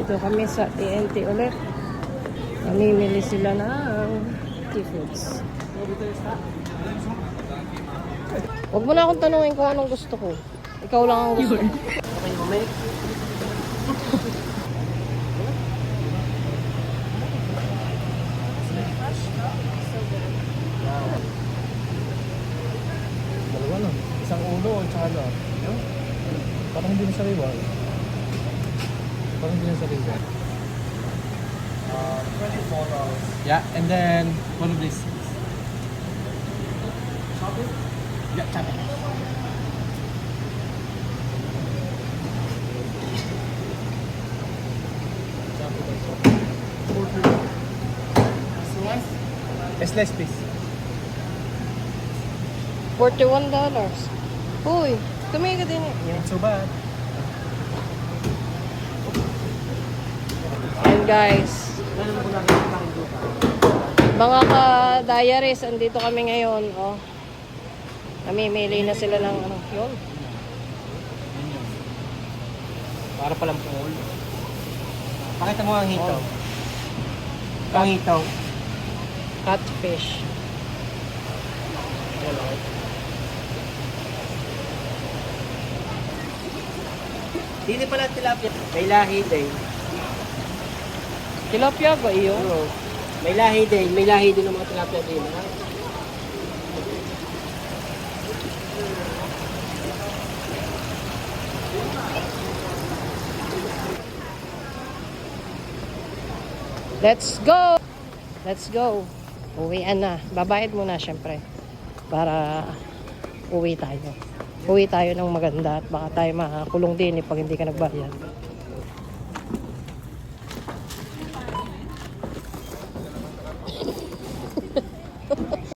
Dito kami sa TNT ulit. Namimili sila ng seafoods. Huwag mo na akong tanungin kung anong gusto ko. Ikaw lang ang gusto ko. Okay, mamay. Dalawa lang. Isang ulo at saka lahat. Parang hindi na sariwa. Parang hindi na sariwa. $24. Yeah, and then one of these. Chopping? Yeah, chopping. Slice, please. $41. Uy, tumingin ka din. Not so bad. And guys, mga ka-diaries, andito kami ngayon. Oh. Namimili na sila ng ano. Yun. Para palang pool. Pakita mo ang hito. Oh. Ang hito. Catfish. Dili pala tilapia. May lahi din. Tilapia ba iyo? Oo. May lahi din. May lahi din ng mga tilapia din. Ha? Let's go! Let's go. Uwian na. Babayad muna syempre. Para uwi tayo. Uwi tayo ng maganda at baka tayo makakulong din pag hindi ka nagbayad.